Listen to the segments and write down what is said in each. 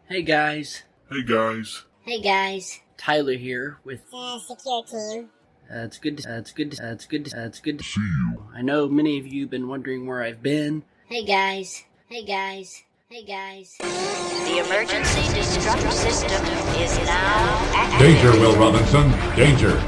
Hey guys. Hey guys. Hey guys. Tyler here with Secure team. It's good to See you. I know many of you have been wondering where I've been. Hey guys. Hey guys. Hey guys. The emergency destruct system is now active. Danger, Will Robinson. Danger.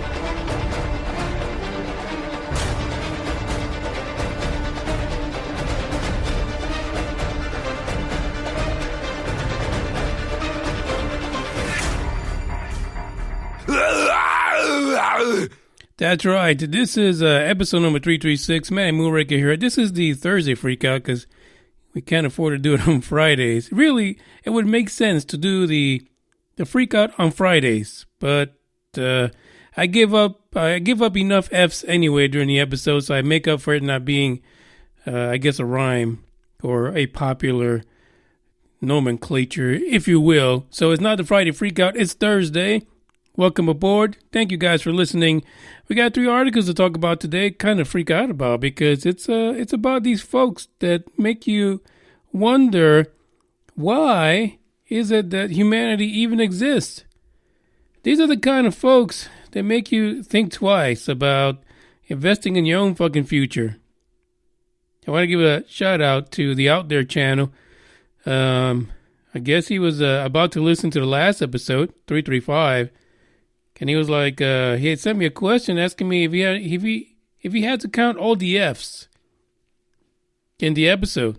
That's right. This is episode number 336. Man, Moonraker here. This is the Thursday freakout because we can't afford to do it on Fridays. Really, it would make sense to do the freakout on Fridays, but I give up enough F's anyway during the episode, so I make up for it not being, I guess, a rhyme or a popular nomenclature, if you will. So it's not the Friday freakout. It's Thursday. Welcome aboard. Thank you guys for listening. We got 3 articles to talk about today, kind of freak out about, because it's about these folks that make you wonder, why is it that humanity even exists? These are the kind of folks that make you think twice about investing in your own fucking future. I want to give a shout out to the Out There channel. I guess he was about to listen to the last episode, 335. And he was like, he had sent me a question asking me if he had to count all the F's in the episode.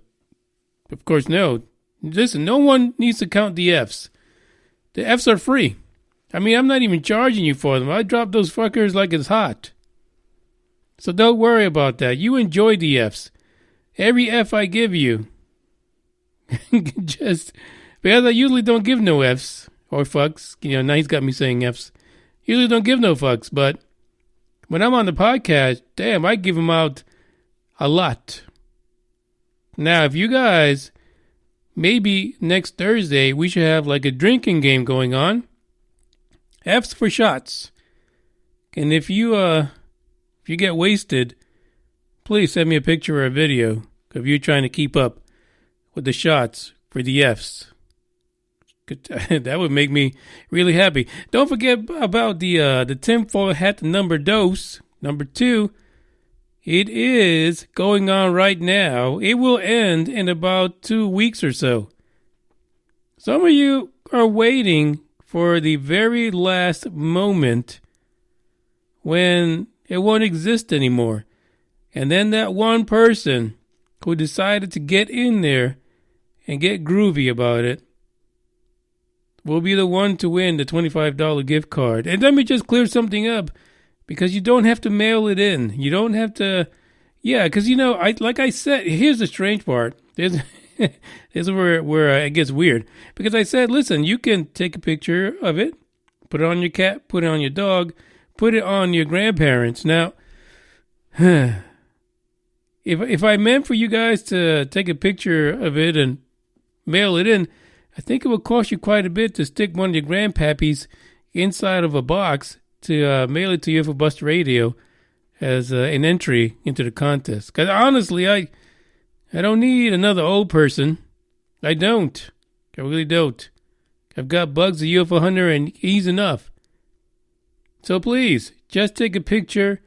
Of course, no. Listen, no one needs to count the F's. The F's are free. I mean, I'm not even charging you for them. I drop those fuckers like it's hot. So don't worry about that. You enjoy the F's. Every F I give you. Just because I usually don't give no F's or fucks. You know, now he's got me saying F's. Usually don't give no fucks, but when I'm on the podcast, damn, I give them out a lot. Now, if you guys, maybe next Thursday, we should have like a drinking game going on. F's for shots. And if you get wasted, please send me a picture or a video of you trying to keep up with the shots for the F's. That would make me really happy. Don't forget about the tinfoil hat number dose. Number 2. It is going on right now. It will end in about 2 weeks or so. Some of you are waiting for the very last moment when it won't exist anymore. And then that one person who decided to get in there and get groovy about it will be the one to win the $25 gift card. And let me just clear something up, because you don't have to mail it in. You don't have to, because like I said, here's the strange part. This is where it gets weird, because I said, listen, you can take a picture of it, put it on your cat, put it on your dog, put it on your grandparents. Now, if I meant for you guys to take a picture of it and mail it in, I think it would cost you quite a bit to stick one of your grandpappies inside of a box to mail it to UFO Buster Radio as an entry into the contest. Because honestly, I don't need another old person. I don't. I really don't. I've got Bugs the UFO Hunter, and he's enough. So please, just take a picture.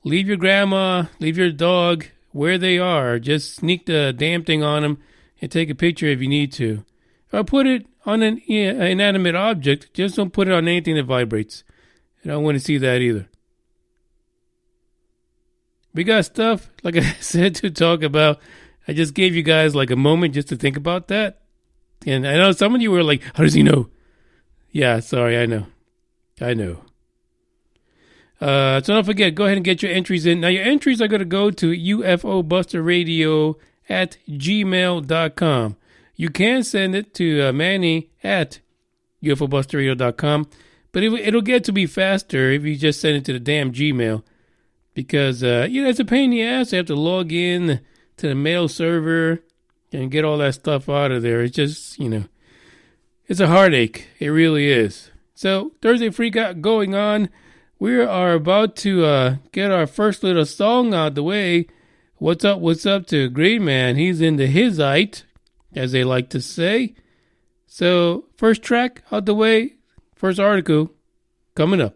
Leave your grandma, leave your dog where they are. Just sneak the damn thing on them and take a picture if you need to. Or put it on an inanimate object. Just don't put it on anything that vibrates. I don't want to see that either. We got stuff, like I said, to talk about. I just gave you guys like a moment just to think about that. And I know some of you were like, how does he know? Yeah, sorry, I know. So don't forget, go ahead and get your entries in. Now, your entries are going to go to ufobusterradio@gmail.com. You can send it to Manny at ufobusterradio.com, but it'll get to be faster if you just send it to the damn Gmail, because it's a pain in the ass. You have to log in to the mail server and get all that stuff out of there. It's just, it's a heartache. It really is. So Thursday Freakout going on. We are about to get our first little song out the way. What's up to Green Man? He's into his height, as they like to say. So, first track out the way, first article coming up.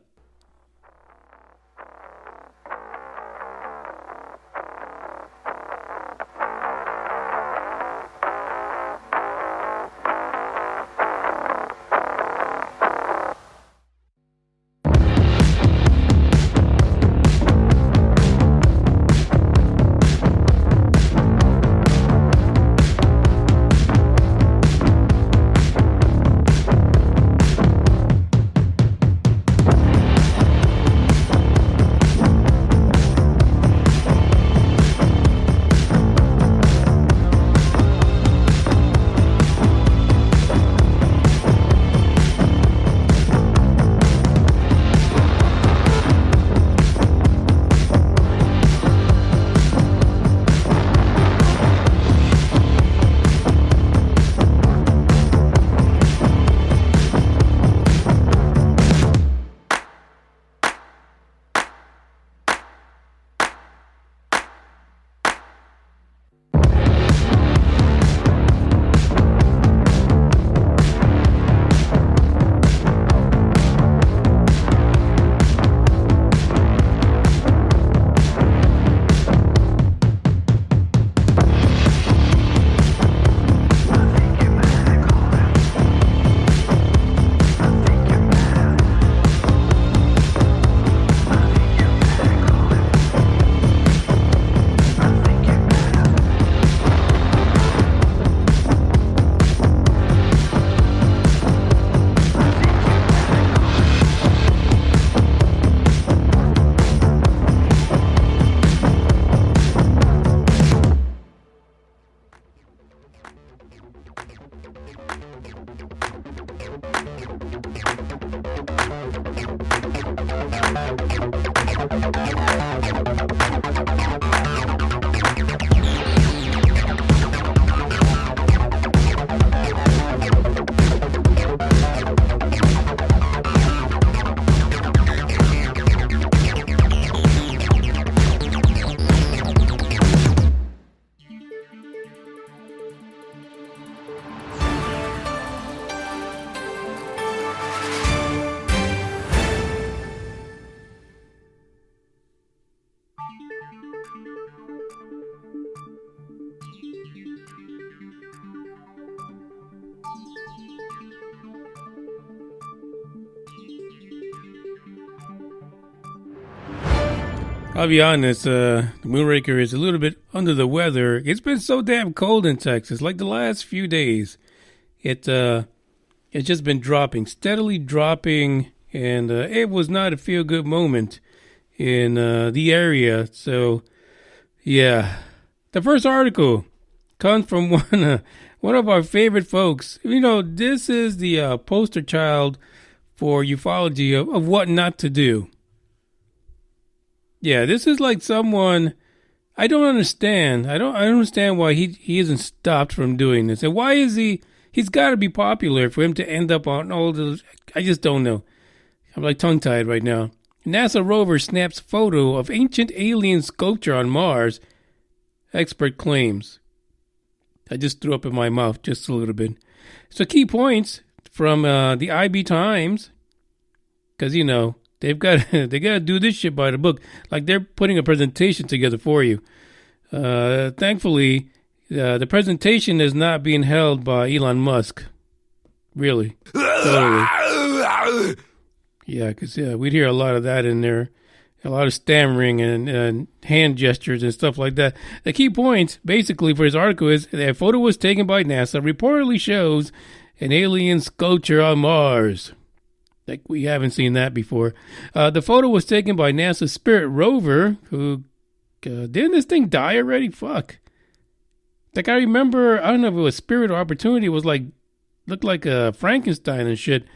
I'll be honest, the Moonraker is a little bit under the weather. It's been so damn cold in Texas, like the last few days. It's just been dropping, steadily dropping, and it was not a feel-good moment in the area. So, yeah. The first article comes from one of our favorite folks. You know, this is the poster child for ufology of what not to do. Yeah, this is like someone I don't understand. I don't understand why he isn't stopped from doing this. And why is he's got to be popular for him to end up on all those. I just don't know. I'm like tongue-tied right now. NASA rover snaps photo of ancient alien sculpture on Mars. Expert claims. I just threw up in my mouth just a little bit. So key points from the IB Times. Because, you know, they gotta do this shit by the book. Like they're putting a presentation together for you. Thankfully, the presentation is not being held by Elon Musk. Really. Totally. Yeah, because we'd hear a lot of that in there. A lot of stammering and hand gestures and stuff like that. The key point, basically, for his article is that a photo was taken by NASA reportedly shows an alien sculpture on Mars. Like, we haven't seen that before. The photo was taken by NASA's Spirit rover, who, didn't this thing die already? Fuck. Like, I remember, I don't know if it was Spirit or Opportunity, it was like, looked like a Frankenstein and shit.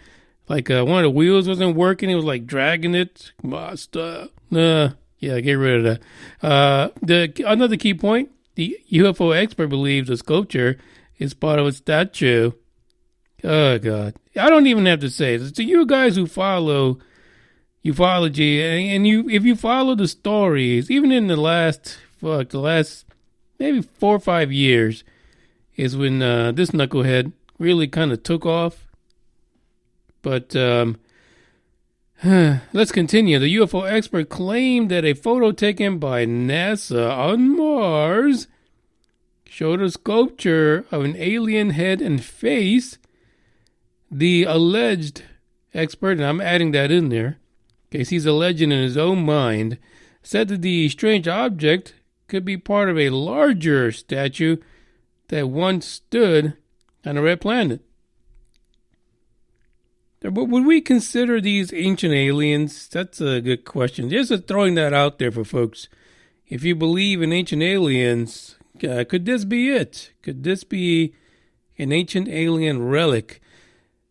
Like, one of the wheels wasn't working, it was like dragging it. Master. Yeah, get rid of that. Another key point, the UFO expert believes the sculpture is part of a statue. Oh, God. I don't even have to say this. To you guys who follow ufology, and if you follow the stories, even in the last maybe 4 or 5 years, is when this knucklehead really kind of took off. But let's continue. The UFO expert claimed that a photo taken by NASA on Mars showed a sculpture of an alien head and face. The alleged expert, and I'm adding that in there, in case he's a legend in his own mind, said that the strange object could be part of a larger statue that once stood on a red planet. But would we consider these ancient aliens? That's a good question. Just throwing that out there for folks. If you believe in ancient aliens, could this be it? Could this be an ancient alien relic?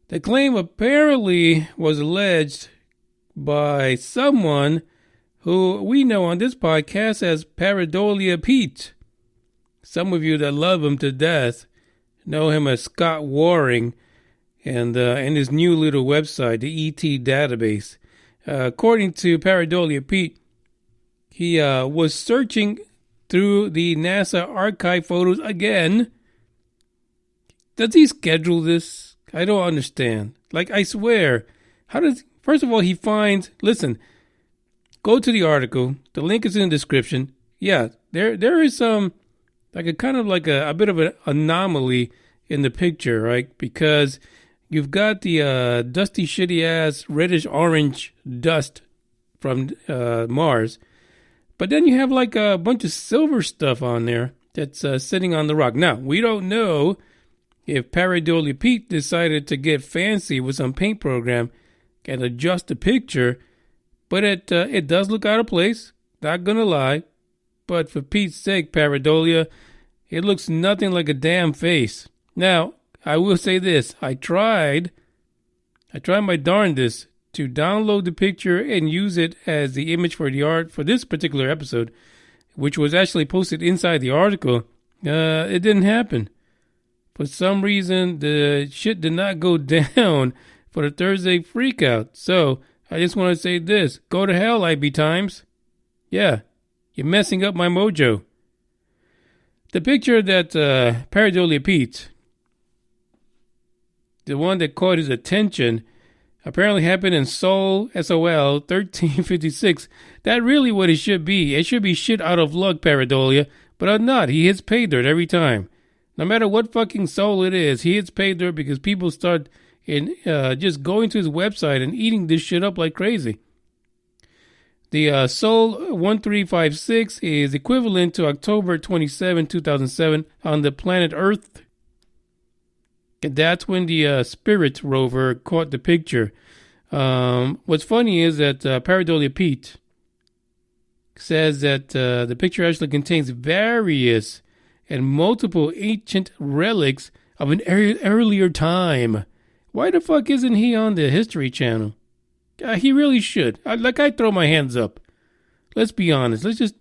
The claim apparently was alleged by someone who we know on this podcast as Pareidolia Pete. Some of you that love him to death know him as Scott Waring and his new little website, the ET database. According to Pareidolia Pete, he was searching through the NASA archive photos again. Does he schedule this? I don't understand. Like, I swear, first of all, he finds, listen, go to the article. The link is in the description. Yeah, there is some, like a kind of like a bit of an anomaly in the picture, right? Because you've got the dusty, shitty-ass reddish-orange dust from Mars. But then you have like a bunch of silver stuff on there that's sitting on the rock. Now, we don't know if Pareidolia Pete decided to get fancy with some paint program and adjust the picture, but it does look out of place, not gonna lie. But for Pete's sake, Pareidolia, it looks nothing like a damn face. Now, I will say this, I tried my darndest to download the picture and use it as the image for the art for this particular episode, which was actually posted inside the article. It didn't happen. For some reason, the shit did not go down for the Thursday freakout. So, I just want to say this. Go to hell, IB Times. Yeah, you're messing up my mojo. The picture that Pareidolia Pete, the one that caught his attention, apparently happened in Seoul, SOL, 1356. That's really what it should be. It should be shit out of luck, Pareidolia. But I'm not. He hits pay dirt every time. No matter what fucking Seoul it is, he hits pay dirt because people start just going to his website and eating this shit up like crazy. The Seoul 1356 is equivalent to October 27, 2007 on the planet Earth. And that's when the Spirit rover caught the picture. What's funny is that Pareidolia Pete says that the picture actually contains various and multiple ancient relics of an earlier time. Why the fuck isn't he on the History Channel? He really should. I'd throw my hands up. Let's be honest. Let's just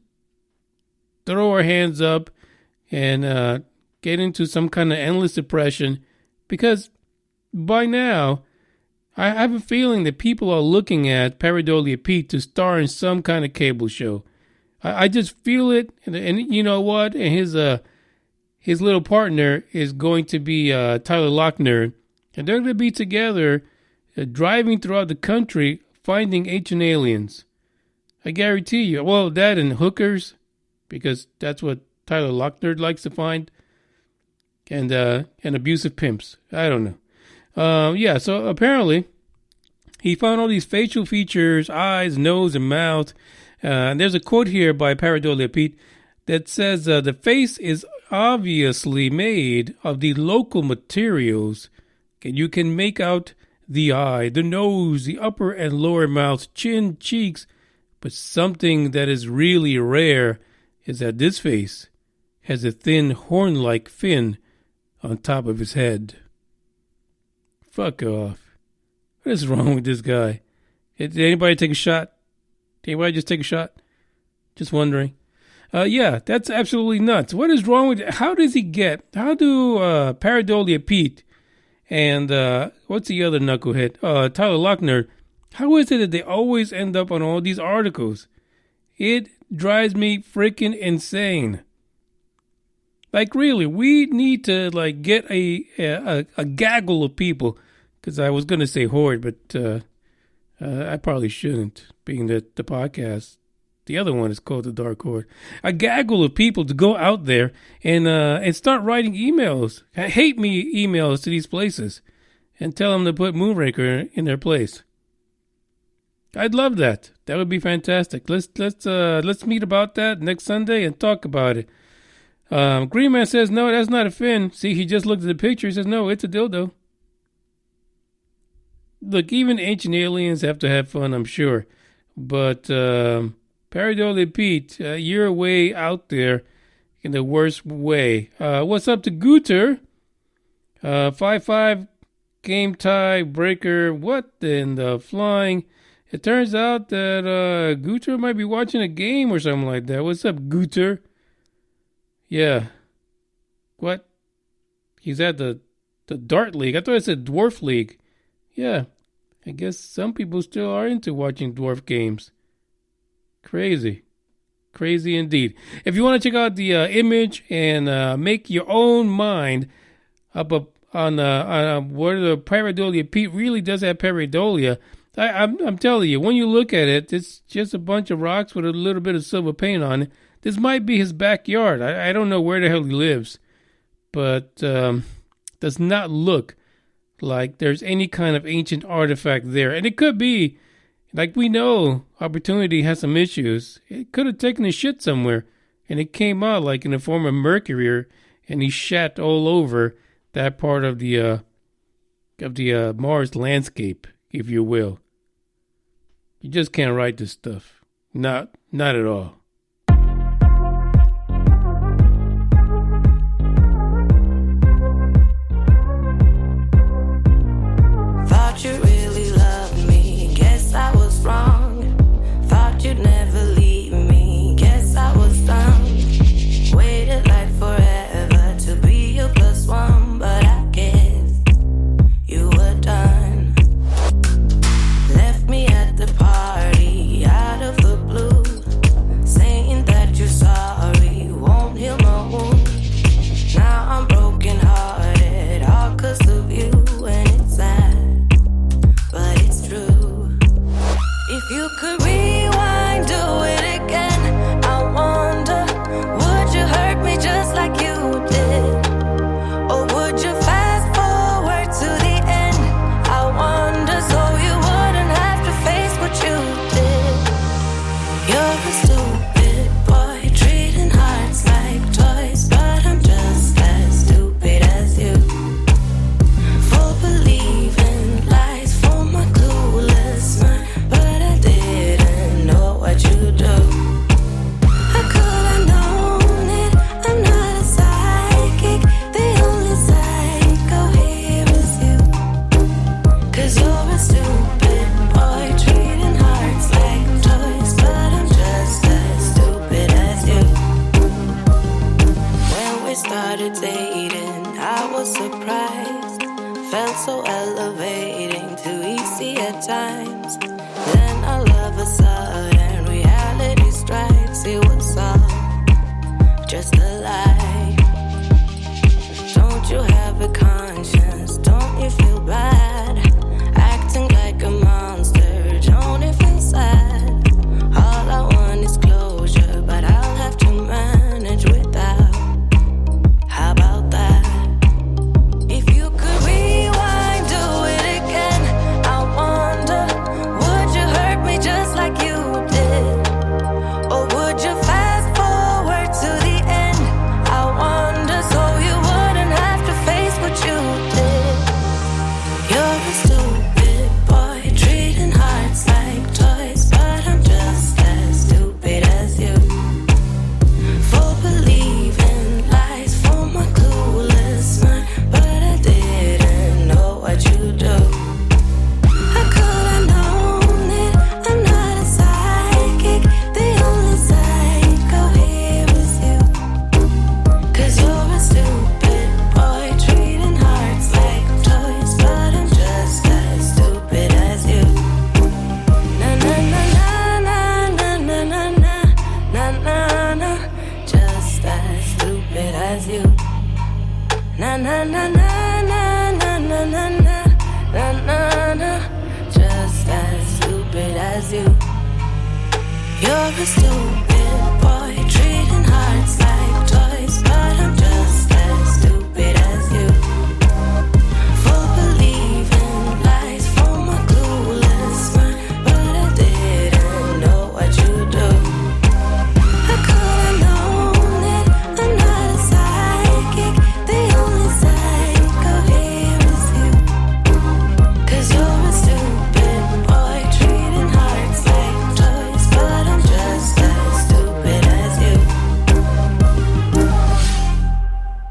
throw our hands up and get into some kind of endless depression. Because by now, I have a feeling that people are looking at Pareidolia Pete to star in some kind of cable show. I just feel it. And you know what? And his little partner is going to be Tyler Lochner. And they're going to be together driving throughout the country finding ancient aliens. I guarantee you. Well, that and hookers, because that's what Tyler Lochner likes to find. And abusive pimps. I don't know. Yeah, so apparently he found all these facial features, eyes, nose, and mouth. And there's a quote here by Pareidolia Pete that says, the face is obviously made of the local materials. And you can make out the eye, the nose, the upper and lower mouth, chin, cheeks. But something that is really rare is that this face has a thin horn-like fin on top of his head. Fuck off. What is wrong with this guy? Did anybody take a shot? Did anybody just take a shot? Just wondering. Yeah, that's absolutely nuts. What is wrong with it? How do Pareidolia Pete and what's the other knucklehead? Tyler Lochner. How is it that they always end up on all these articles? It drives me freaking insane. Like, really, we need to, like, get a gaggle of people. Because I was going to say horde, but I probably shouldn't, being that the podcast, the other one is called The Dark Horde. A gaggle of people to go out there and start writing emails, hate me emails to these places, and tell them to put Moonraker in their place. I'd love that. That would be fantastic. Let's meet about that next Sunday and talk about it. Green Man says, no, that's not a fin. See, he just looked at the picture. He says, no, it's a dildo. Look, even ancient aliens have to have fun, I'm sure. But Pareidolia Pete, you're way out there in the worst way. What's up to Gooter? 5-5 game tie breaker. What in the flying? It turns out that Gooter might be watching a game or something like that. What's up, Gooter? Yeah. What? He's at the Dart League. I thought it said Dwarf League. Yeah. I guess some people still are into watching dwarf games. Crazy. Crazy indeed. If you want to check out the image and make your own mind up on where the Pareidolia Pete really does have pareidolia, I'm telling you, when you look at it, it's just a bunch of rocks with a little bit of silver paint on it. This might be his backyard. I don't know where the hell he lives, but does not look like there's any kind of ancient artifact there. And it could be, like we know, Opportunity has some issues. It could have taken a shit somewhere, and it came out like in the form of mercury, and he shat all over that part of the Mars landscape, if you will. You just can't write this stuff. Not at all. Thought you really loved me, guess I was wrong. Thought you'd never leave me, guess I was dumb. Waited like forever to be your plus one, but I guess you were done. Left me at the party, out of the blue, saying that you're sorry, won't heal my wound. Now I'm broken hearted, all 'cause of you, and it's sad, but it's true. If you could rewind, do it again, I wonder, would you hurt me just like you did? Or would you fast forward to the end? I wonder, so you wouldn't have to face what you did. You're a stupid boy, treating hearts like toys, but I'm just as stupid as you. Full believing lies for my clueless mind, but I didn't know what you do. How could I known it? I'm not a psychic, the only psycho here is you. 'Cause you're a stupid boy, treating hearts like toys, but I'm just as stupid as you. When we started dating, I was surprised. Felt so elevating, too easy at times. Then all of a sudden, reality strikes. It was all just a lie. Don't you have a conscience? Don't you feel bad? Acting like a monster, don't you feel sad? All I want is closure, but I'll have to manage without. How about that? If you could rewind, do it again, I wonder, would you hurt me just like you did? Or would you fast forward to the end? I wonder, so you wouldn't have to face what you did. a stupid boy, treating hearts like toys, but I'm just as stupid as you. Full believing lies from a clueless mind, but I didn't know what you do. I could've known it, I'm not a psychic. The only psycho here is you. 'Cause you're a stupid boy, treating hearts like toys, but I'm just as stupid as you.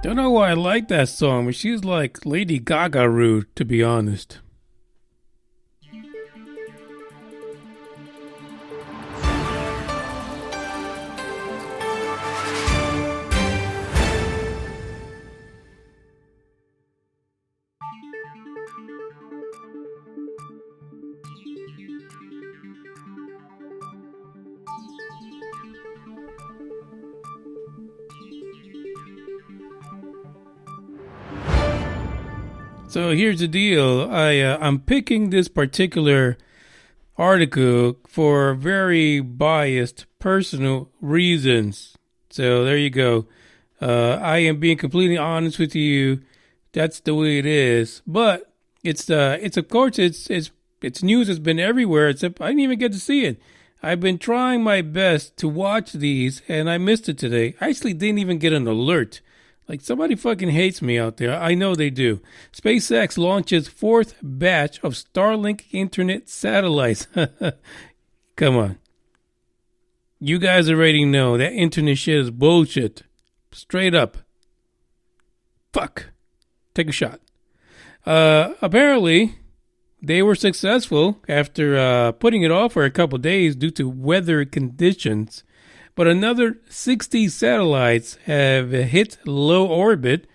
Don't know why I like that song, but she's like Lady Gaga rude, to be honest. So here's the deal. I'm picking this particular article for very biased personal reasons. So there you go. I am being completely honest with you. That's the way it is. But it's of course it's news has been everywhere. Except I didn't even get to see it. I've been trying my best to watch these, and I missed it today. I actually didn't even get an alert. Like, somebody fucking hates me out there. I know they do. SpaceX launches fourth batch of Starlink internet satellites. Come on. You guys already know that internet shit is bullshit. Straight up. Fuck. Take a shot. Apparently, they were successful after putting it off for a couple days due to weather conditions. But another 60 satellites have hit low orbit.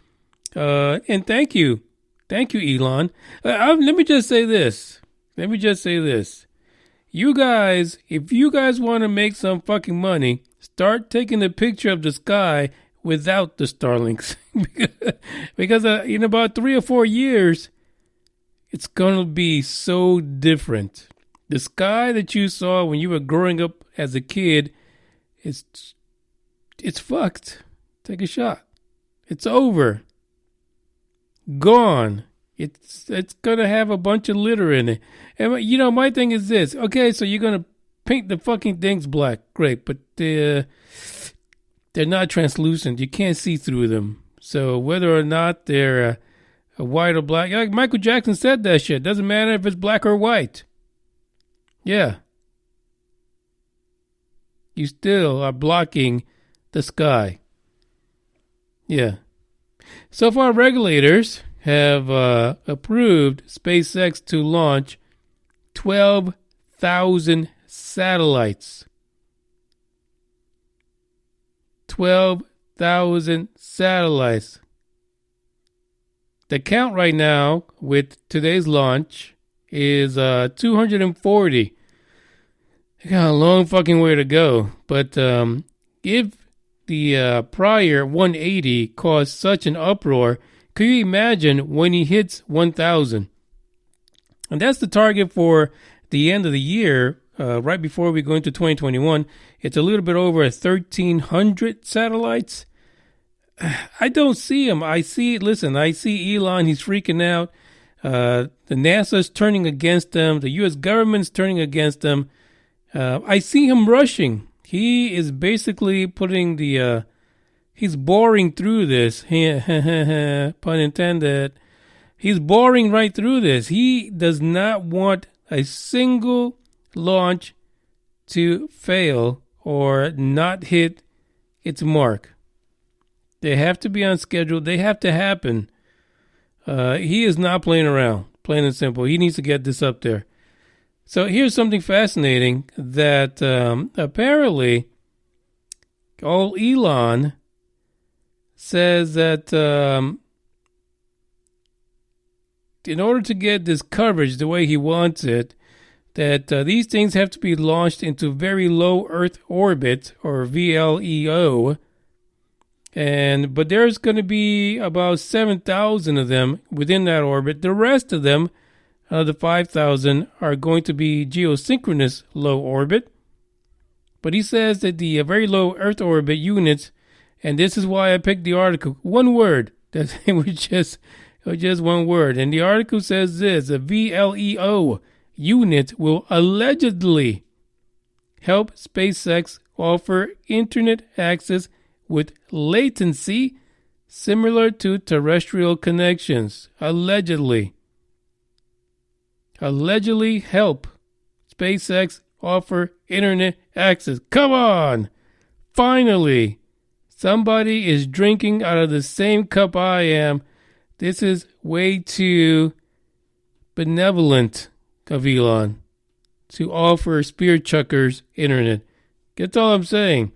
And thank you. Thank you, Elon. Let me just say this. You guys, if you guys want to make some fucking money, start taking a picture of the sky without the Starlinks. Because in about 3 or 4 years, it's going to be so different. The sky that you saw when you were growing up as a kid, it's fucked. Take a shot. It's over. Gone. It's gonna have a bunch of litter in it. And you know, my thing is this. Okay, so you're gonna paint the fucking things black. Great, but they're not translucent. You can't see through them. So whether or not they're white or black, like Michael Jackson said that shit. Doesn't matter if it's black or white. Yeah. You still are blocking the sky. Yeah. So far, regulators have approved SpaceX to launch 12,000 satellites. 12,000 satellites. The count right now with today's launch is 240. They got a long fucking way to go. But if the prior 180 caused such an uproar, could you imagine when he hits 1,000? And that's the target for the end of the year, right before we go into 2021. It's a little bit over 1,300 satellites. I don't see him. I see Elon. He's freaking out. The NASA's turning against them. The U.S. government's turning against them. I see him rushing. He is basically putting he's boring through this. Pun intended. He's boring right through this. He does not want a single launch to fail or not hit its mark. They have to be on schedule. They have to happen. He is not playing around, plain and simple. He needs to get this up there. So here's something fascinating that apparently old Elon says that in order to get this coverage the way he wants it, that these things have to be launched into very low Earth orbit, or VLEO, but there's going to be about 7,000 of them within that orbit. The rest of them, the 5,000, are going to be geosynchronous low orbit. But he says that the very low Earth orbit units, and this is why I picked the article, one word, that it was just one word. And the article says this: the VLEO unit will allegedly help SpaceX offer internet access with latency similar to terrestrial connections. Allegedly help SpaceX offer internet access. Come on! Finally, somebody is drinking out of the same cup I am. This is way too benevolent of Elon to offer spear chuckers internet. That's all I'm saying.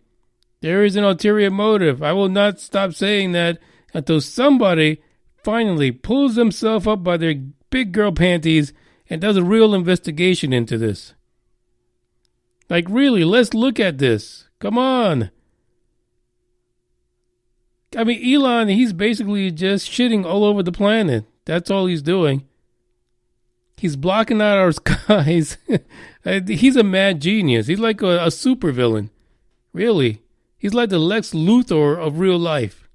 There is an ulterior motive. I will not stop saying that until somebody finally pulls themselves up by their big girl panties and does a real investigation into this. Like, really, let's look at this. Come on. I mean, Elon, he's basically just shitting all over the planet. That's all he's doing. He's blocking out our skies. He's a mad genius. He's like a supervillain. Really. He's like the Lex Luthor of real life.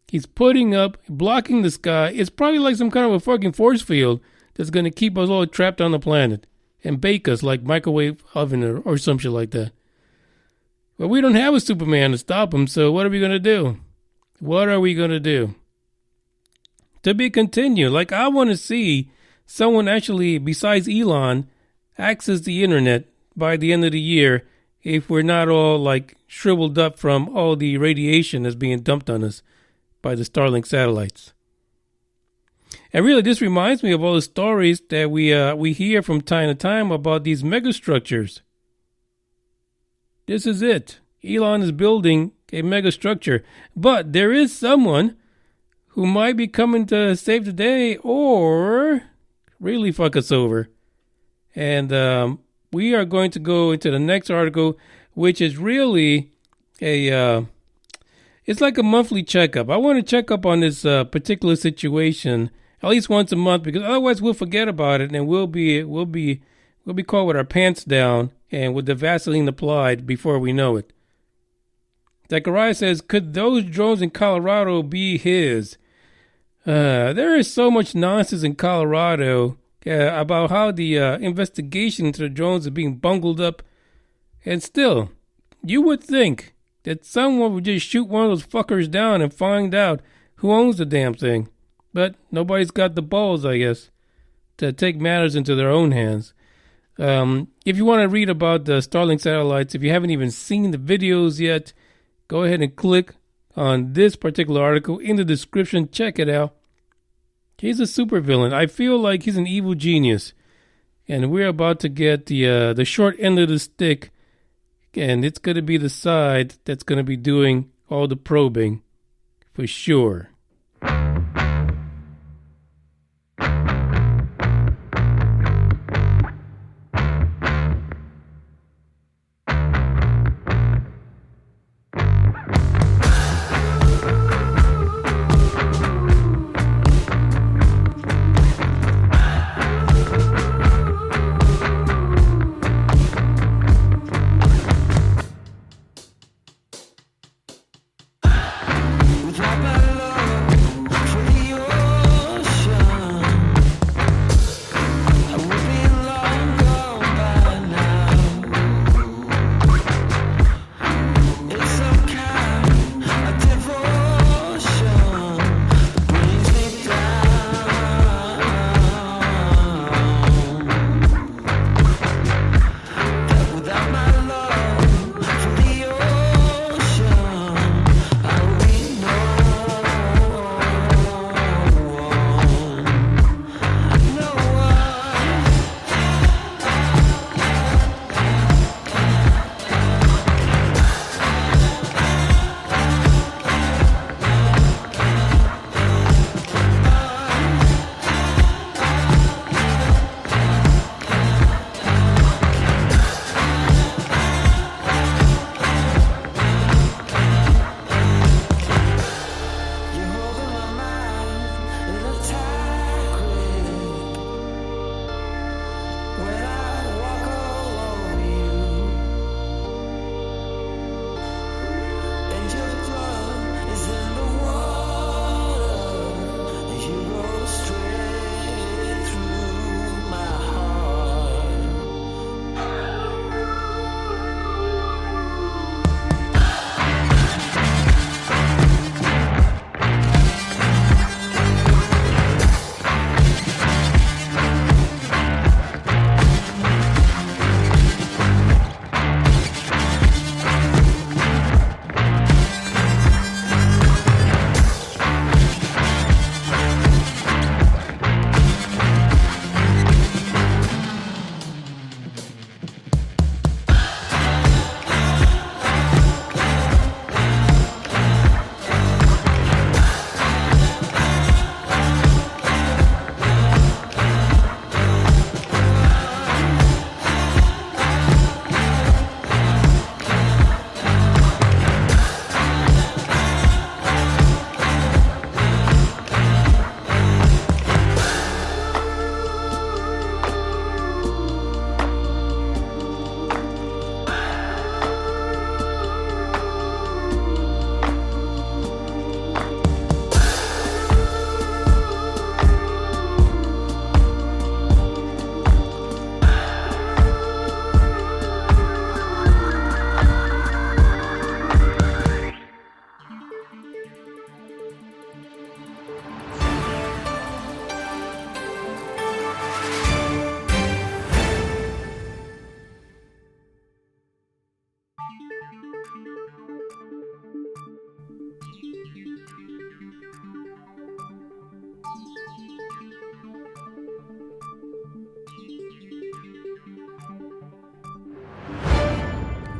He's putting up, blocking the sky. It's probably like some kind of a fucking force field that's going to keep us all trapped on the planet and bake us like microwave oven or some shit like that. But we don't have a Superman to stop him, so what are we going to do? What are we going to do? To be continued. Like, I want to see someone actually, besides Elon, access the internet by the end of the year if we're not all like shriveled up from all the radiation that's being dumped on us by the Starlink satellites. And really, this reminds me of all the stories that we hear from time to time about these megastructures. This is it. Elon is building a megastructure. But there is someone who might be coming to save the day or really fuck us over. And we are going to go into the next article, which is really it's like a monthly checkup. I want to check up on this particular situation at least once a month, because otherwise we'll forget about it and we'll be caught with our pants down and with the Vaseline applied before we know it. Zachariah says, could those drones in Colorado be his? There is so much nonsense in Colorado about how the investigation into the drones is being bungled up. And still, you would think that someone would just shoot one of those fuckers down and find out who owns the damn thing. But nobody's got the balls, I guess, to take matters into their own hands. If you want to read about the Starlink satellites, if you haven't even seen the videos yet, go ahead and click on this particular article in the description. Check it out. He's a supervillain. I feel like he's an evil genius. And we're about to get the short end of the stick. And it's going to be the side that's going to be doing all the probing. For sure. Drop a low.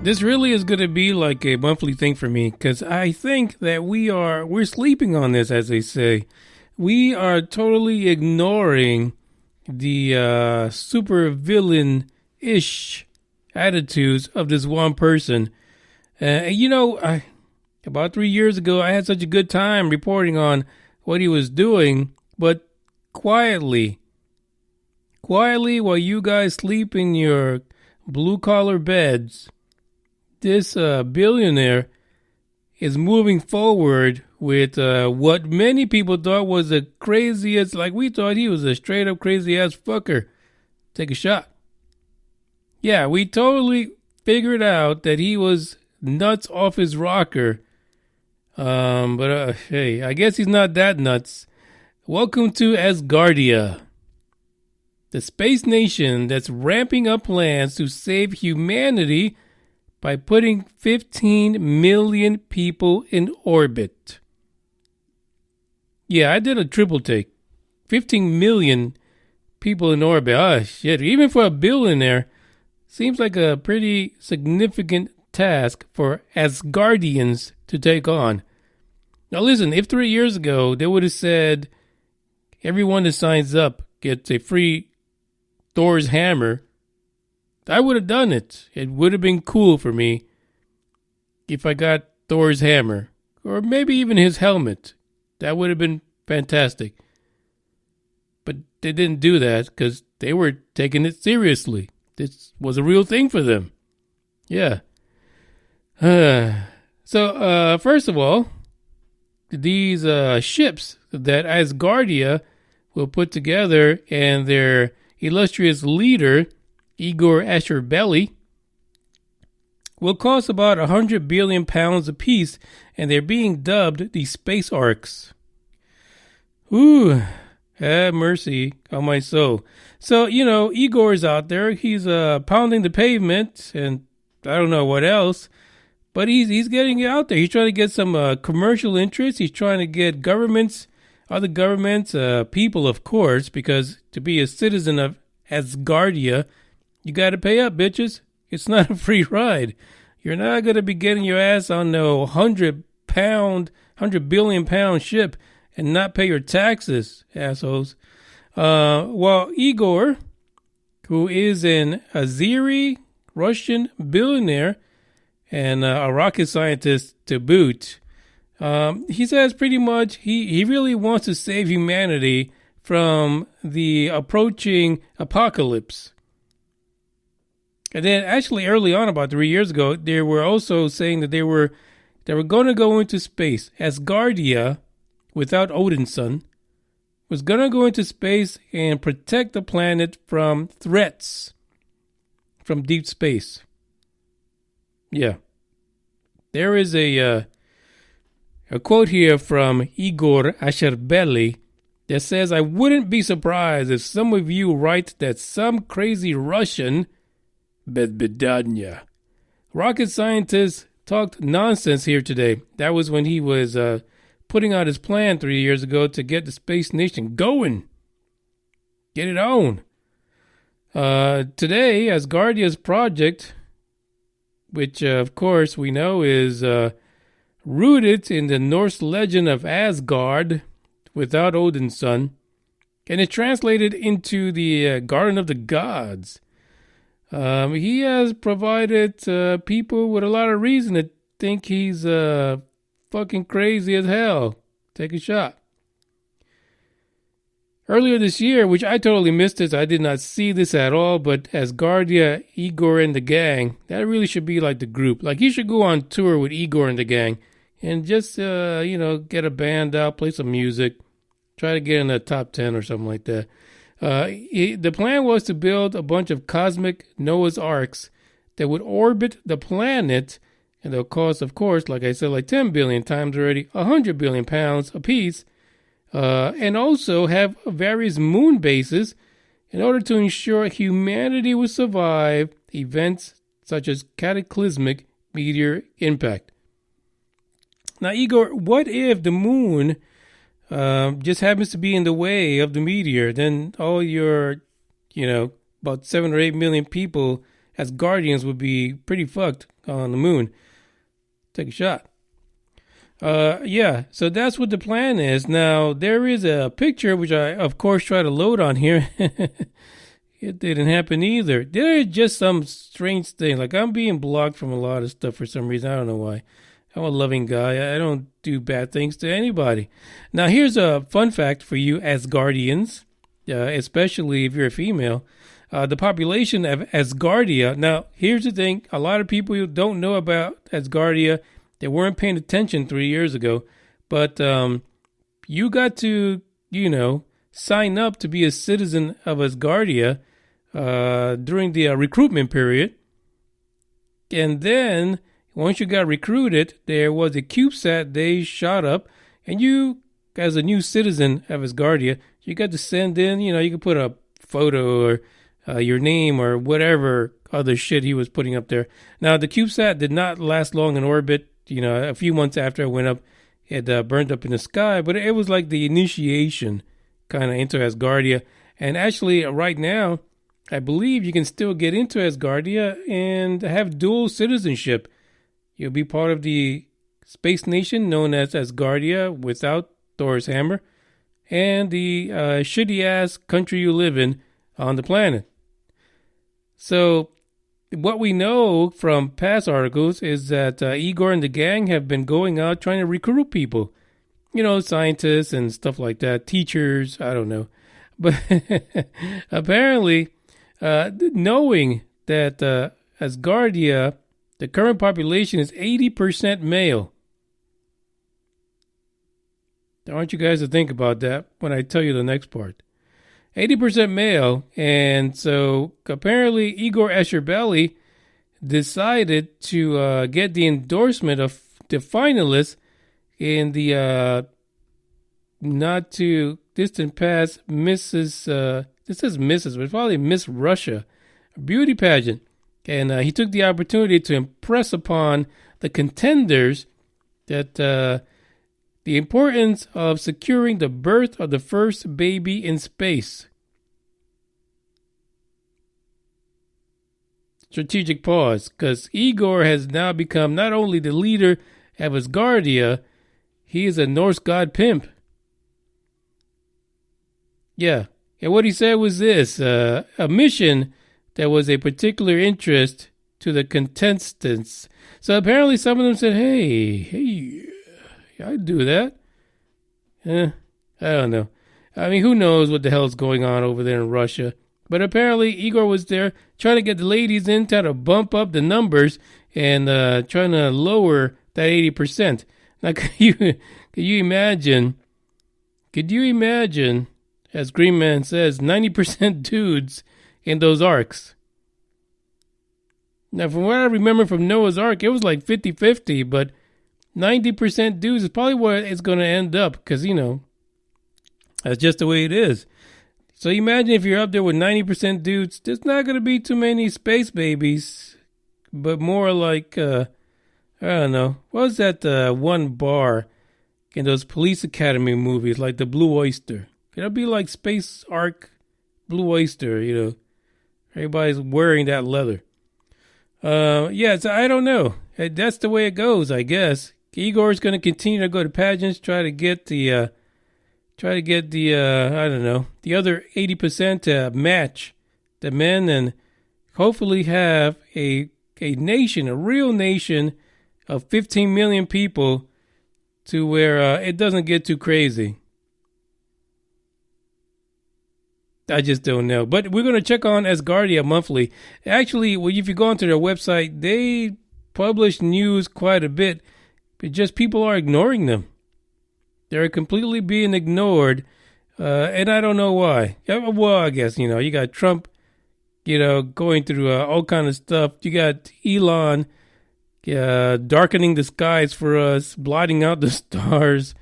This really is going to be like a monthly thing for me because I think that we're sleeping on this, as they say. We are totally ignoring the super villain-ish attitudes of this one person. About 3 years ago, I had such a good time reporting on what he was doing, but quietly while you guys sleep in your blue-collar beds, this billionaire is moving forward with what many people thought was the craziest, like we thought he was a straight-up crazy-ass fucker. Take a shot. Yeah, we totally figured out that he was nuts off his rocker. But hey, I guess he's not that nuts. Welcome to Asgardia, the space nation that's ramping up plans to save humanity by putting 15 million people in orbit. Yeah, I did a triple take. 15 million people in orbit. Oh, shit. Even for a billionaire, seems like a pretty significant task for Asgardians to take on. Now listen, if 3 years ago they would have said everyone that signs up gets a free Thor's hammer, I would have done it. It would have been cool for me if I got Thor's hammer, or maybe even his helmet. That would have been fantastic. But they didn't do that because they were taking it seriously. This was a real thing for them. Yeah. So first of all, these ships that Asgardia will put together and their illustrious leader, Igor Asherbelly, will cost about 100 billion pounds apiece, and they're being dubbed the Space Arcs. Ooh, have mercy on my soul. So, Igor's out there. He's pounding the pavement, and I don't know what else, but he's getting it out there. He's trying to get some commercial interest. He's trying to get other governments, people, of course, because to be a citizen of Asgardia, you got to pay up, bitches. It's not a free ride. You're not going to be getting your ass on no 100 billion pound ship and not pay your taxes, assholes. Well, Igor, who is an Azeri Russian billionaire and a rocket scientist to boot, he says pretty much he really wants to save humanity from the approaching apocalypse. And then actually early on, about 3 years ago, they were also saying that they were going to go into space. Asgardia, without Odin's son, was going to go into space and protect the planet from threats from deep space. Yeah. There is a quote here from Igor Asherbelly that says, "I wouldn't be surprised if some of you write that some crazy Russian Bedbedanya rocket scientist talked nonsense here today." That was when he was putting out his plan 3 years ago to get the space nation going. Get it on. Today, Asgardia's project, which of course we know is rooted in the Norse legend of Asgard without Odin's son, and it's translated into the Garden of the Gods. He has provided people with a lot of reason to think he's fucking crazy as hell. Take a shot. Earlier this year, which I totally missed this, I did not see this at all, but Asgardia, Igor, and the gang, that really should be like the group. Like, he should go on tour with Igor and the gang and just, get a band out, play some music, try to get in the top 10 or something like that. The plan was to build a bunch of cosmic Noah's Arks that would orbit the planet, and they'll cost, of course, like I said, like 10 billion times already, 100 billion pounds apiece, and also have various moon bases in order to ensure humanity will survive events such as cataclysmic meteor impact. Now, Igor, what if the moon just happens to be in the way of the meteor? Then all your, about 7 or 8 million people as guardians would be pretty fucked. on the moon. Take a shot. Yeah, so that's what the plan is. Now, there is a picture, which I, of course, try to load on here. It didn't happen either. There is just some strange thing. Like, I'm being blocked from a lot of stuff for some reason. I don't know why. I'm a loving guy. I don't do bad things to anybody. Now, here's a fun fact for you Asgardians, especially if you're a female. The population of Asgardia. Now, here's the thing. A lot of people who don't know about Asgardia, they weren't paying attention 3 years ago. But you got to, sign up to be a citizen of Asgardia during the recruitment period. And then, once you got recruited, there was a CubeSat they shot up. And you, as a new citizen of Asgardia, you got to send in, you could put a photo or your name or whatever other shit he was putting up there. Now, the CubeSat did not last long in orbit. A few months after it went up, it burned up in the sky. But it was like the initiation kind of into Asgardia. And actually, right now, I believe you can still get into Asgardia and have dual citizenship. You'll be part of the space nation known as Asgardia without Thor's hammer, and the shitty-ass country you live in on the planet. So, what we know from past articles is that Igor and the gang have been going out trying to recruit people. Scientists and stuff like that, teachers, I don't know. But apparently, knowing that Asgardia, the current population is 80% male. I want you guys to think about that when I tell you the next part. 80% male, and so apparently Igor Esherbelli decided to get the endorsement of the finalists in the not too distant past Mrs. This says Mrs., but it's probably Miss Russia beauty pageant. And he took the opportunity to impress upon the contenders that the importance of securing the birth of the first baby in space. Strategic pause, because Igor has now become not only the leader of Asgardia, he is a Norse god pimp. Yeah, and what he said was this, a mission that was a particular interest to the contestants. So apparently some of them said, hey, I'd do that. I don't know. I mean, who knows what the hell's going on over there in Russia. But apparently Igor was there trying to get the ladies in, trying to bump up the numbers and trying to lower that 80%. Now, could you imagine, as Green Man says, 90% dudes in those arcs? Now, from what I remember from Noah's Ark, it was like 50-50, but 90% dudes is probably where it's going to end up because, that's just the way it is. So imagine if you're up there with 90% dudes, there's not going to be too many space babies, but more like, I don't know, what was that one bar in those Police Academy movies, like the Blue Oyster? It'll be like Space Ark Blue Oyster, Everybody's wearing that leather. Yeah, so I don't know. That's the way it goes, I guess. Igor's going to continue to go to pageants, try to get the I don't know, the other 80% to match the men and hopefully have a nation, a real nation of 15 million people to where it doesn't get too crazy. I just don't know. But we're going to check on Asgardia monthly. Actually, if you go onto their website, they publish news quite a bit, but just people are ignoring them. They're completely being ignored, and I don't know why. Well, I guess, you got Trump, going through all kind of stuff. You got Elon darkening the skies for us, blotting out the stars.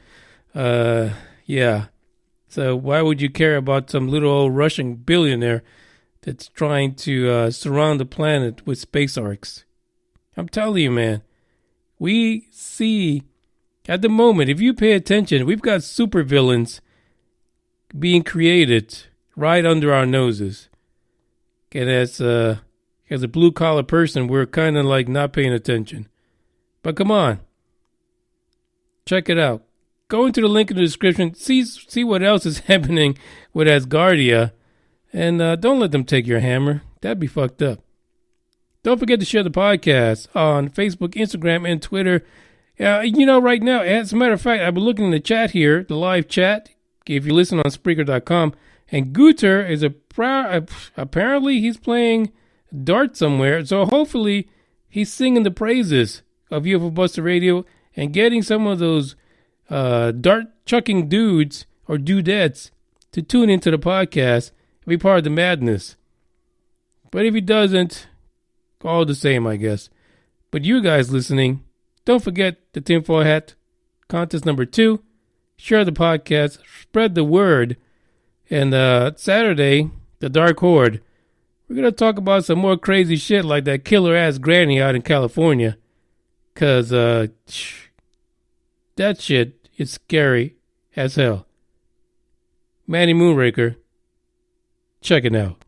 Yeah. So why would you care about some little old Russian billionaire that's trying to surround the planet with space arcs? I'm telling you, man. We see, at the moment, if you pay attention, we've got supervillains being created right under our noses. And as as a blue collar person, we're kind of like not paying attention. But come on. Check it out. Go into the link in the description. See what else is happening with Asgardia. And don't let them take your hammer. That'd be fucked up. Don't forget to share the podcast on Facebook, Instagram, and Twitter. Right now, as a matter of fact, I've been looking in the chat here, the live chat, if you listen on Spreaker.com. And Guter is apparently he's playing dart somewhere. So hopefully he's singing the praises of UFO Buster Radio and getting some of those dart chucking dudes or dudettes to tune into the podcast and be part of the madness. But if he doesn't, all the same, I guess. But you guys listening, don't forget the tinfoil hat contest number 2. Share the podcast, spread the word. And Saturday, the Dark Horde, we're going to talk about some more crazy shit like that killer-ass granny out in California. Because that shit is scary as hell. Manny Moonraker, check it out.